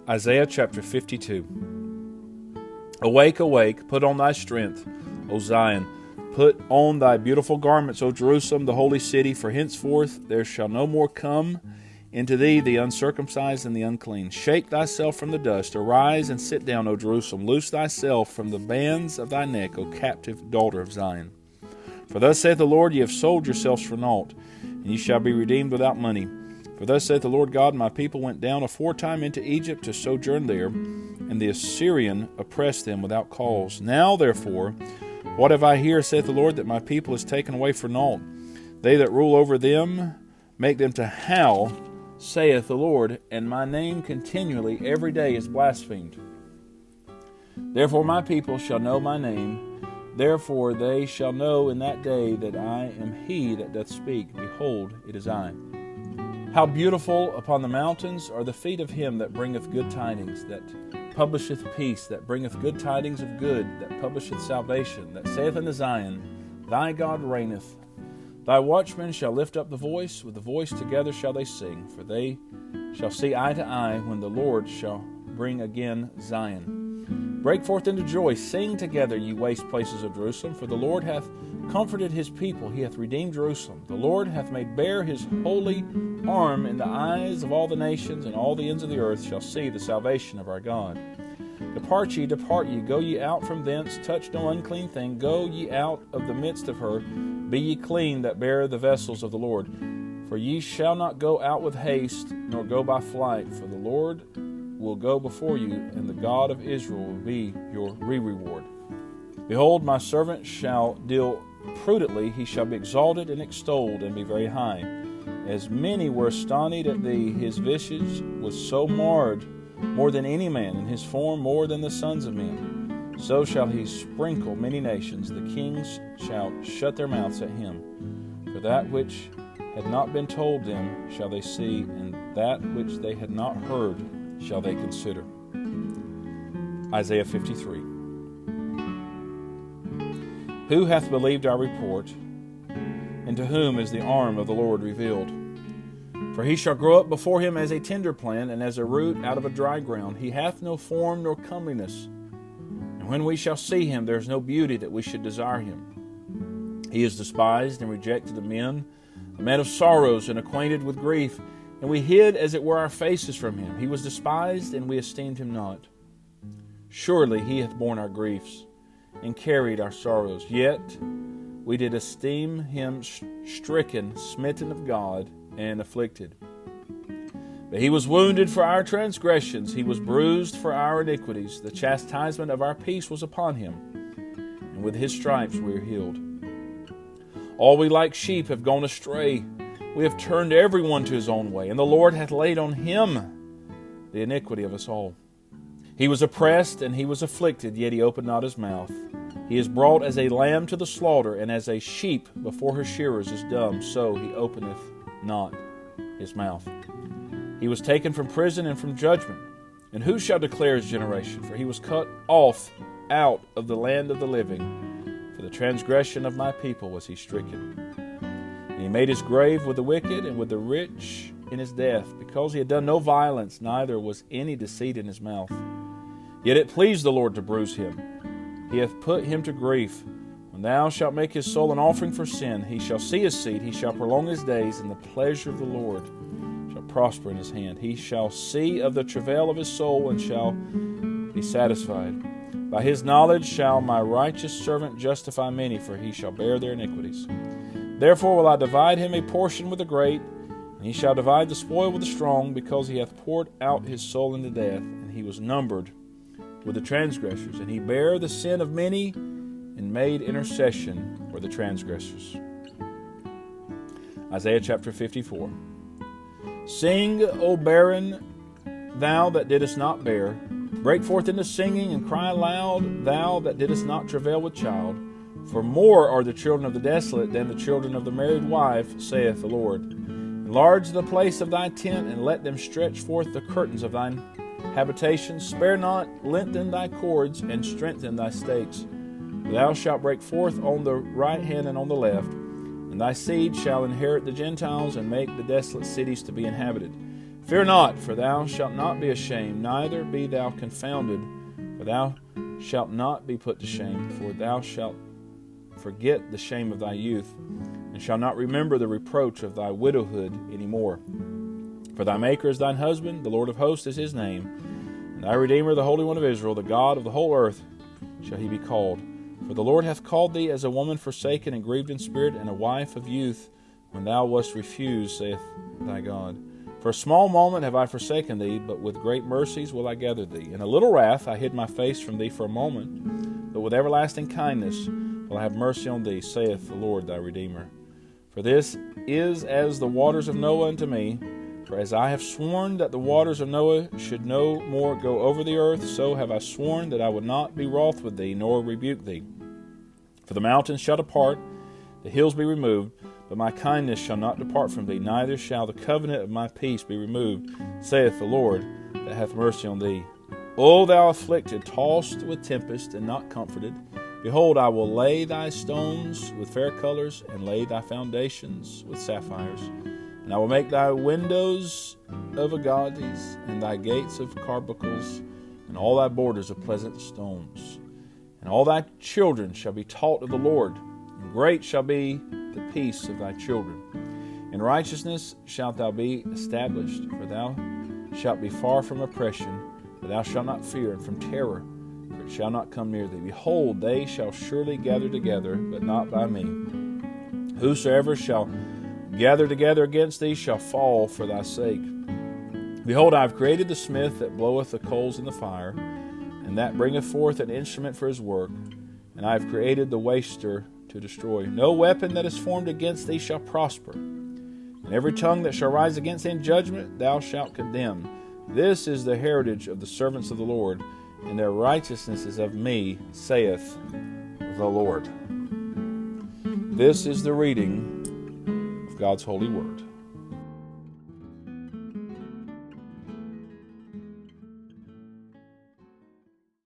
Isaiah chapter 52. Awake, awake, put on thy strength, O Zion. Put on thy beautiful garments, O Jerusalem, the holy city, for henceforth there shall no more come into thee the uncircumcised and the unclean. Shake thyself from the dust, arise and sit down, O Jerusalem. Loose thyself from the bands of thy neck, O captive daughter of Zion. For thus saith the Lord, ye have sold yourselves for naught, and ye shall be redeemed without money. For thus saith the Lord God, my people went down aforetime into Egypt to sojourn there, and the Assyrian oppressed them without cause. Now therefore, what have I here, saith the Lord, that my people is taken away for naught? They that rule over them make them to howl, saith the Lord, and my name continually every day is blasphemed. Therefore my people shall know my name, therefore they shall know in that day that I am he that doth speak. Behold, it is I. How beautiful upon the mountains are the feet of him that bringeth good tidings, that publisheth peace, that bringeth good tidings of good, that publisheth salvation, that saith unto Zion, thy God reigneth. Thy watchmen shall lift up the voice, with the voice together shall they sing, for they shall see eye to eye when the Lord shall bring again Zion. Break forth into joy, sing together, ye waste places of Jerusalem, for the Lord hath comforted his people, he hath redeemed Jerusalem. The Lord hath made bare his holy arm in the eyes of all the nations, and all the ends of the earth shall see the salvation of our God. Depart ye, go ye out from thence, touch no unclean thing, go ye out of the midst of her, be ye clean that bear the vessels of the Lord. For ye shall not go out with haste, nor go by flight, for the Lord will go before you, and the God of Israel will be your reward. Behold, my servant shall deal prudently, he shall be exalted and extolled, and be very high. As many were astonished at thee, his visage was so marred more than any man, and his form more than the sons of men. So shall he sprinkle many nations, the kings shall shut their mouths at him. For that which had not been told them shall they see, and that which they had not heard shall they consider. Isaiah 53. Who hath believed our report, and to whom is the arm of the Lord revealed? For he shall grow up before him as a tender plant, and as a root out of a dry ground. He hath no form nor comeliness, and when we shall see him, there is no beauty that we should desire him. He is despised and rejected of men, a man of sorrows and acquainted with grief, and we hid as it were our faces from him. He was despised, and we esteemed him not. Surely he hath borne our griefs, and carried our sorrows. Yet we did esteem him stricken, smitten of God, and afflicted. But he was wounded for our transgressions, he was bruised for our iniquities. The chastisement of our peace was upon him, and with his stripes we are healed. All we like sheep have gone astray. We have turned every one to his own way, and the Lord hath laid on him the iniquity of us all. He was oppressed, and he was afflicted, yet he opened not his mouth. He is brought as a lamb to the slaughter, and as a sheep before her shearers is dumb, so he openeth not his mouth. He was taken from prison and from judgment. And who shall declare his generation? For he was cut off out of the land of the living. For the transgression of my people was he stricken. And he made his grave with the wicked and with the rich in his death, because he had done no violence, neither was any deceit in his mouth. Yet it pleased the Lord to bruise him. He hath put him to grief. When thou shalt make his soul an offering for sin, he shall see his seed, he shall prolong his days, and the pleasure of the Lord shall prosper in his hand. He shall see of the travail of his soul, and shall be satisfied. By his knowledge shall my righteous servant justify many, for he shall bear their iniquities. Therefore will I divide him a portion with the great, and he shall divide the spoil with the strong, because he hath poured out his soul into death, and he was numbered with the transgressors, and he bare the sin of many, and made intercession for the transgressors. Isaiah chapter 54. Sing, O barren, thou that didst not bear. Break forth into singing, and cry aloud, thou that didst not travail with child. For more are the children of the desolate than the children of the married wife, saith the Lord. Enlarge the place of thy tent, and let them stretch forth the curtains of thine habitation. Spare not, lengthen thy cords, and strengthen thy stakes. Thou shalt break forth on the right hand and on the left, and and thy seed shall inherit the Gentiles, and make the desolate cities to be inhabited. Fear not, for thou shalt not be ashamed, neither be thou confounded, for thou shalt not be put to shame, for thou shalt forget the shame of thy youth, and shalt not remember the reproach of thy widowhood any more. For thy Maker is thine husband, the Lord of hosts is his name, and thy Redeemer, the Holy One of Israel, the God of the whole earth, shall he be called. For the Lord hath called thee as a woman forsaken and grieved in spirit, and a wife of youth, when thou wast refused, saith thy God. For a small moment have I forsaken thee, but with great mercies will I gather thee. In a little wrath I hid my face from thee for a moment, but with everlasting kindness will I have mercy on thee, saith the Lord thy Redeemer. For this is as the waters of Noah unto me. For as I have sworn that the waters of Noah should no more go over the earth, so have I sworn that I would not be wroth with thee, nor rebuke thee. For the mountains shall depart, the hills be removed, but my kindness shall not depart from thee, neither shall the covenant of my peace be removed, saith the Lord that hath mercy on thee. O thou afflicted, tossed with tempest, and not comforted, behold, I will lay thy stones with fair colors, and lay thy foundations with sapphires. And I will make thy windows of agates, and thy gates of carbuncles, and all thy borders of pleasant stones. And all thy children shall be taught of the Lord, and great shall be the peace of thy children. In righteousness shalt thou be established, for thou shalt be far from oppression, for thou shalt not fear, and from terror, for it shall not come near thee. Behold, they shall surely gather together, but not by me. Whosoever shall gather together against thee shall fall for thy sake. Behold, I have created the smith that bloweth the coals in the fire, and that bringeth forth an instrument for his work, and I have created the waster to destroy. No weapon that is formed against thee shall prosper, and every tongue that shall rise against thee in judgment thou shalt condemn. This is the heritage of the servants of the Lord, and their righteousness is of me, saith the Lord. This is the reading of God's holy word.